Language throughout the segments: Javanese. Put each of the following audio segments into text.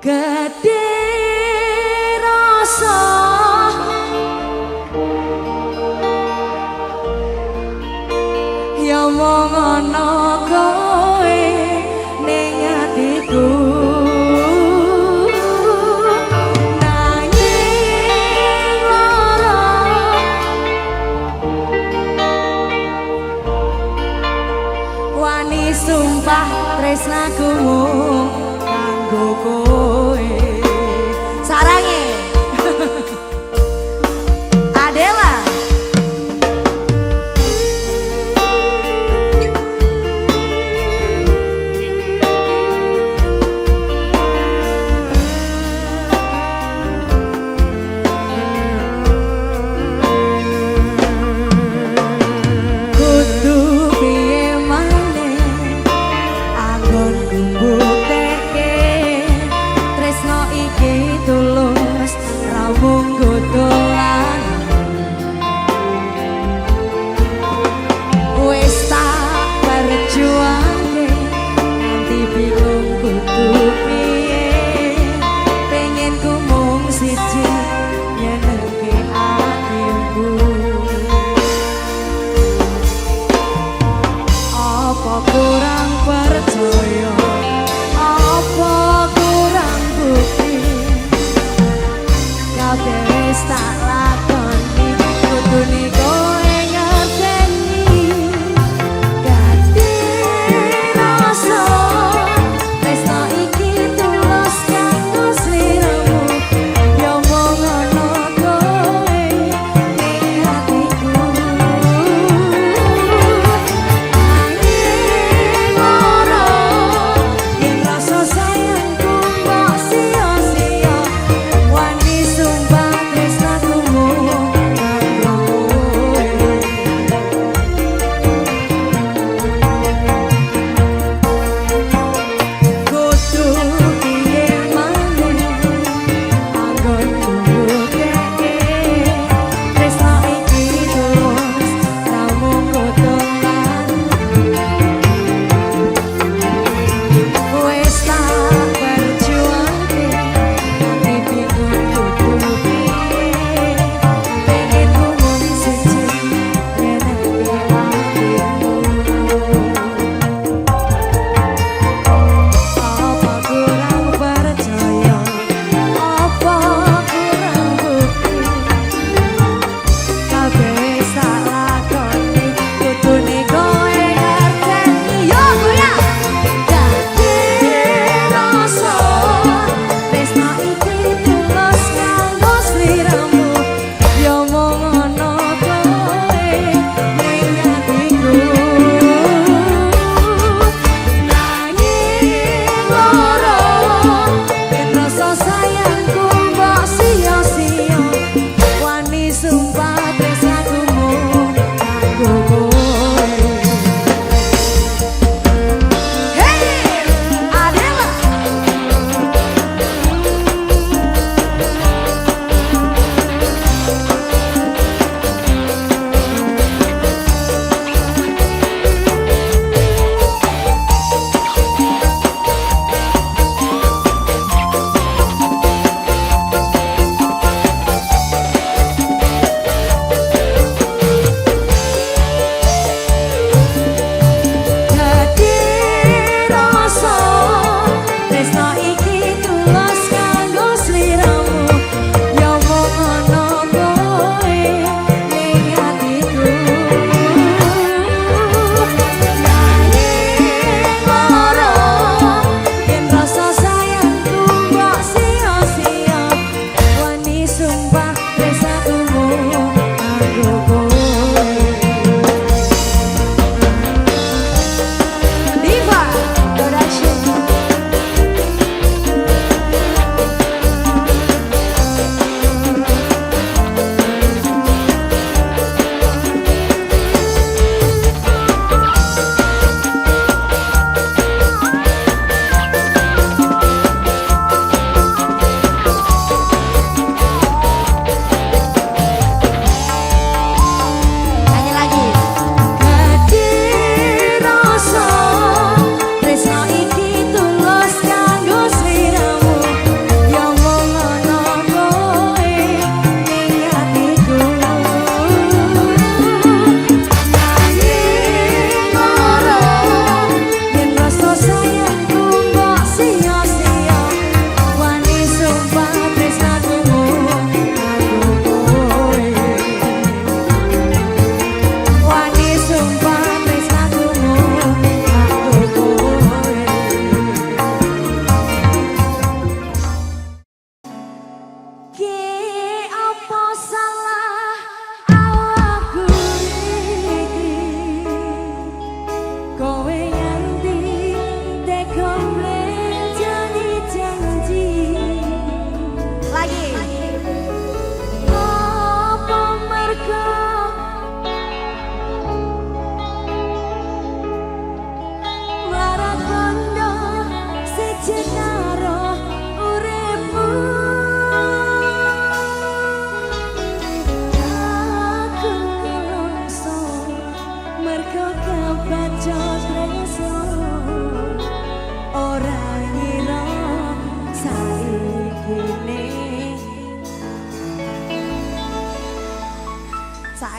Gede rasa ya mong ana kowe ning atiku nanging lara wani sumpah tresnaku mung kanggo kowe sarange Adela kudu piye maneh anggonku mbukteke tresno iki tulus ra mung godolan wis tak perjuangke nganti bingung kudu piye pengen ku mung siji nyenengke atimu apa kurang percaya apa kurang bukti kabeh wis tak lakoni kudune kowe ngerteni gede rasa tresno iki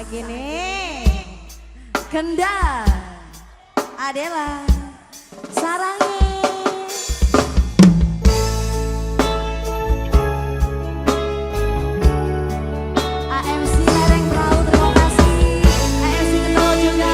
gini Kendal Adela Sarangi AMC Lereng Perahu terima kasih AMC Ketol juga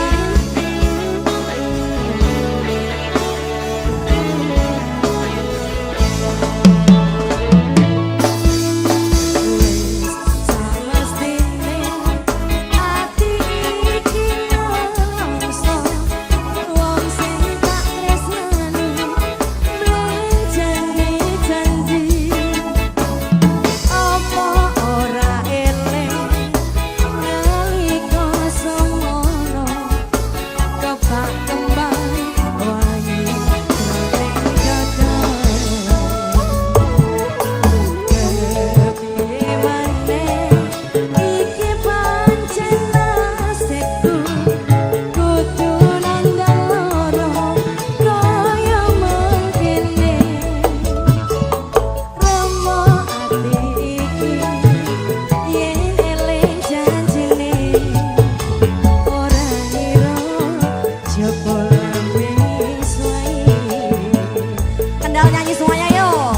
Kendal nyanyi semuanya yuk.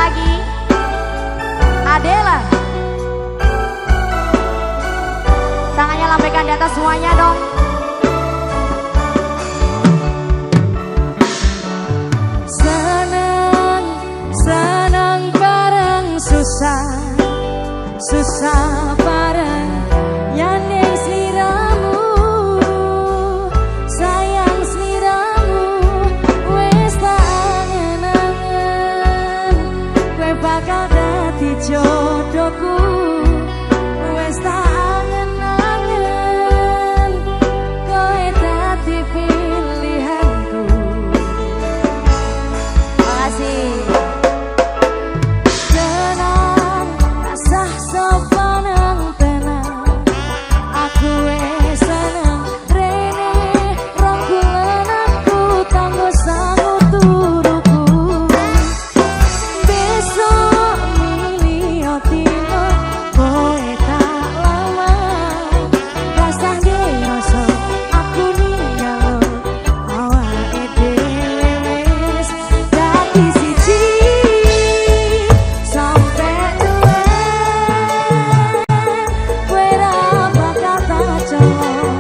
lagi. Adela. Tangannya lambaikan di atas semuanya dong. Senang, senang bareng susah, susah bareng yang sliramu, sayang sliramu, wes tak angen-angen, kowe bakal dadi jodohku, wes tak angen-angen, kowe dadi pilihanku. Makasih. Tenang, asah sopan nang tenang, aku wes seneng rene rong bulan aku tanggo sangu turuku. Besok milih tino kowe tak lama, rasah ngerasa aku ninggal awake dhewe wes dadi siji sampe tuwe, kowe ra bakal tak colong,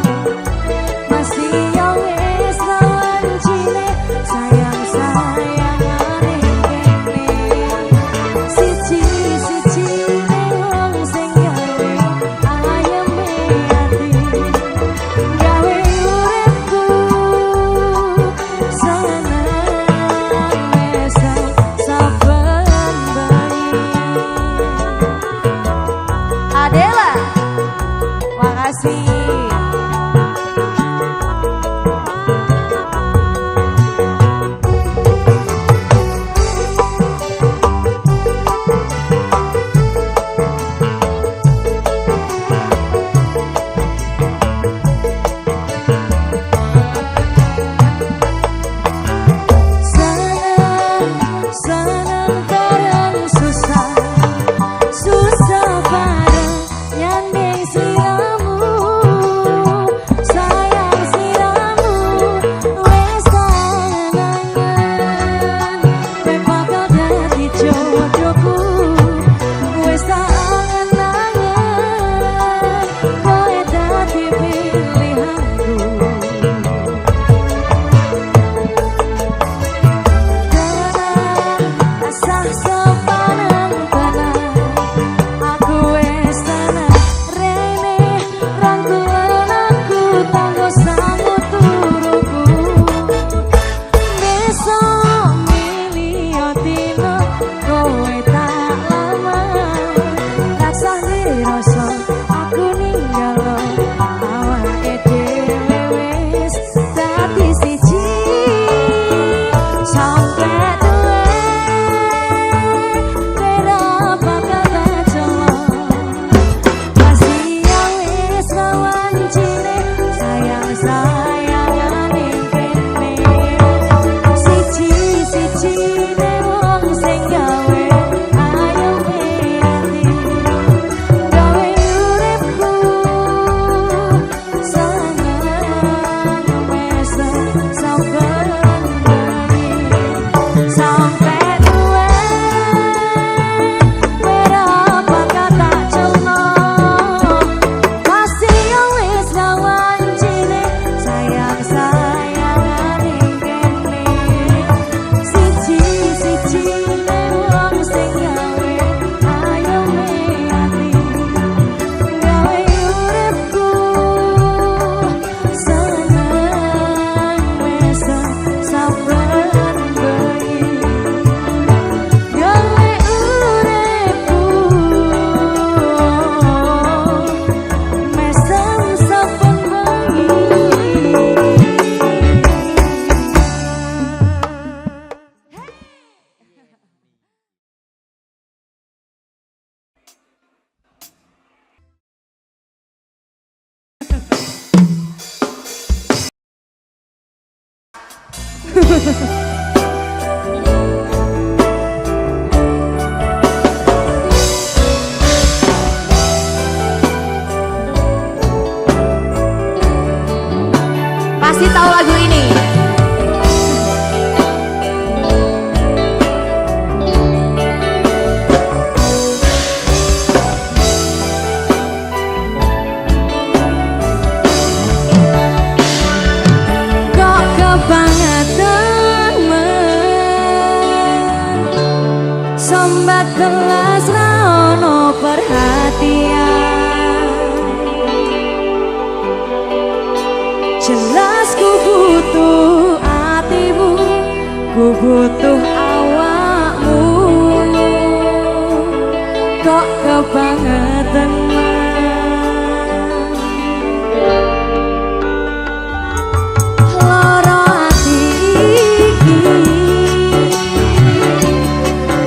masih yo wis lawancine sayang-sayangane kene, siji-sijine wong sing gawe ayeme ati, gawe uripku seneng wes saben bengi. Adela. Makasih. Senang, senang bareng susah, susah bareng nyanding sliramu, sayang sliramu, wes kangen-angen, kowe bakal dadi jodohku, wes kangen-angen, kowe dadi pilihanku. Tenang, asah sopan nang tenang, aku wes tenang rene rangkulan aku tanggo sangu turuku. Besok milih tino kowe tak lama, rasah ngerasa aku ninggal awake dhewe wes dadi siji sampe tuwe, kowe ra bakal tak colong, masih yo wis lawancine sayang-sayangane kene, siji-sijine wong sing gawe ayeme ati, gawe uripku seneng wes saben bengi, sampe tuwe kowe ra bakal tak colong, masih yo wis lawancine sayang-sayangane kene, siji-sijine wong sing gawe ayeme ati, gawe uripku seneng wes saben bengi, gawe uripku mesem saben bengi. Pasti tahu lagu ini. Sombat belas raono perhatian, jelas ku butuh hatimu, ku butuh awakmu. Kok kebangetan loro ati iki,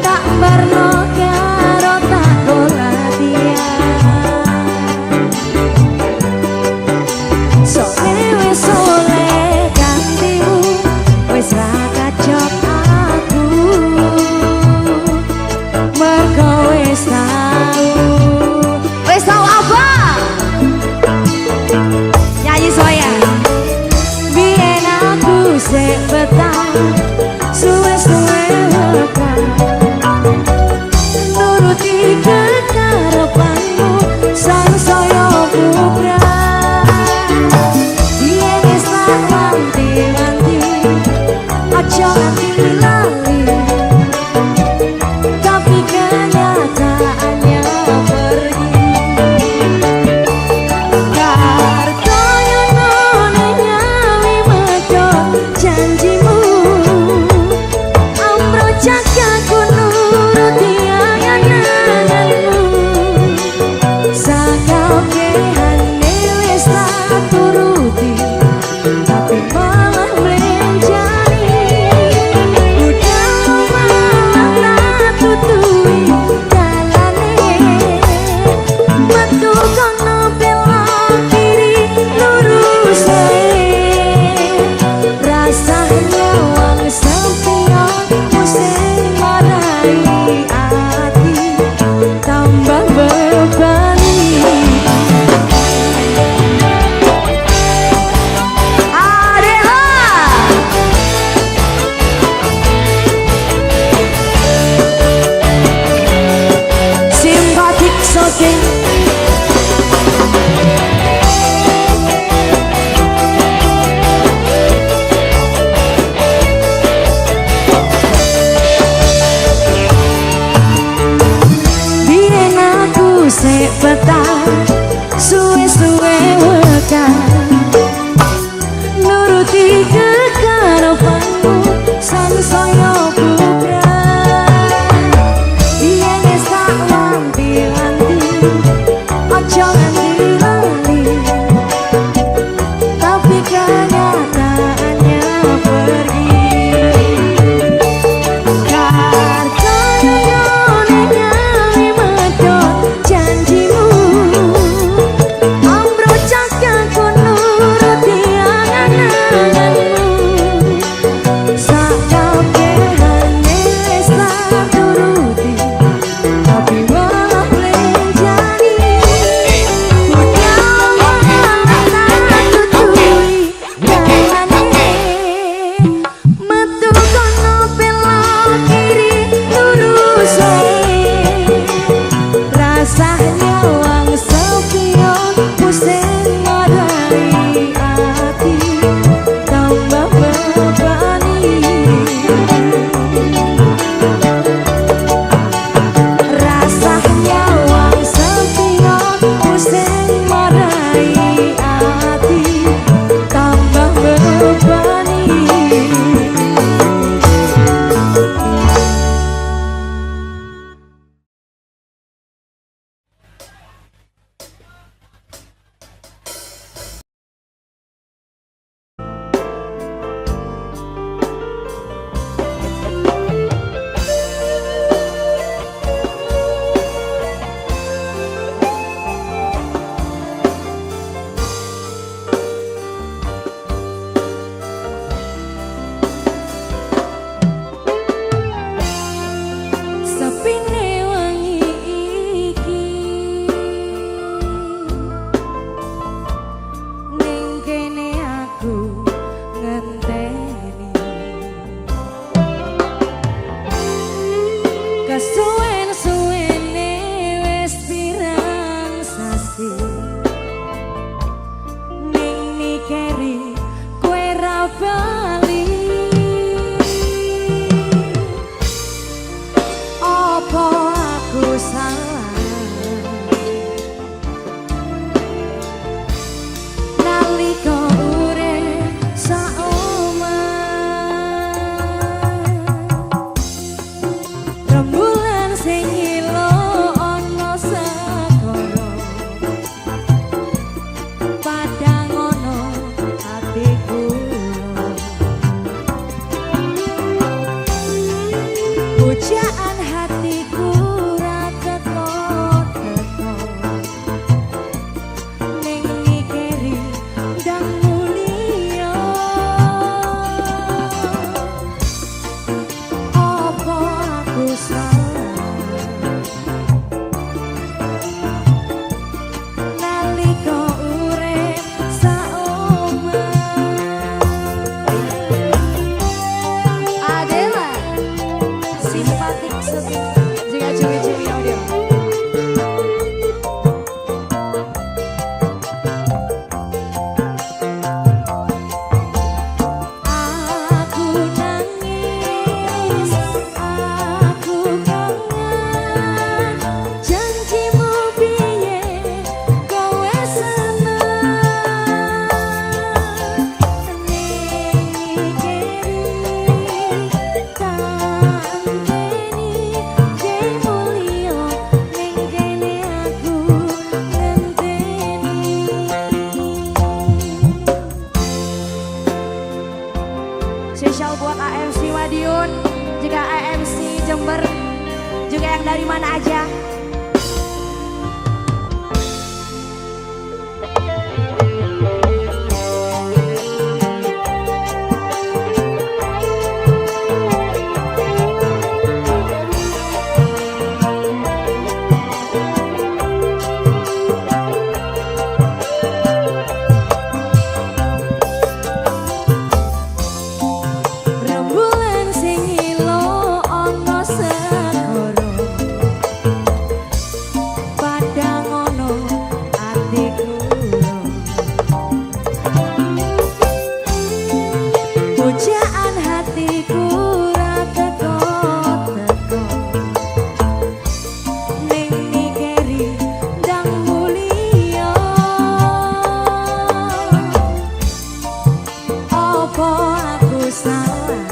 tak barno karo tak golatian. Soale wis oleh gantimu, wis ra kacok aku. simpatik syuting juga cumi-cumi audio. Aku nangis, aku kangen, janjimu piye kowe seneng. Ning keri tanteni jei mulya, ning kene aku ngenteni. Spesial buat AMC Madiun, juga AMC Jember, juga yang dari mana aja. Rembulan sing ilo ana segara, padang ono atiku. Pujaan hatiku ra teko-teko, ning mikiri ndang mulya. Apa aku salah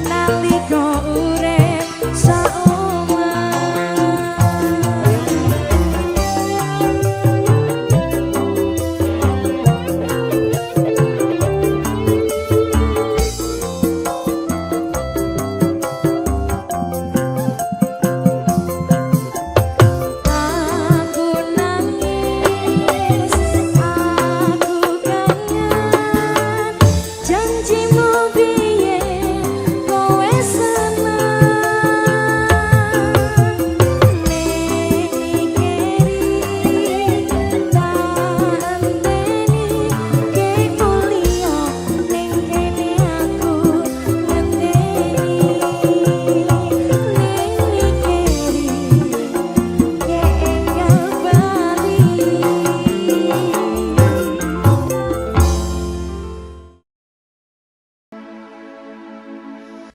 nalika urip saomah. Aku nangis, aku kangen, janjimu piye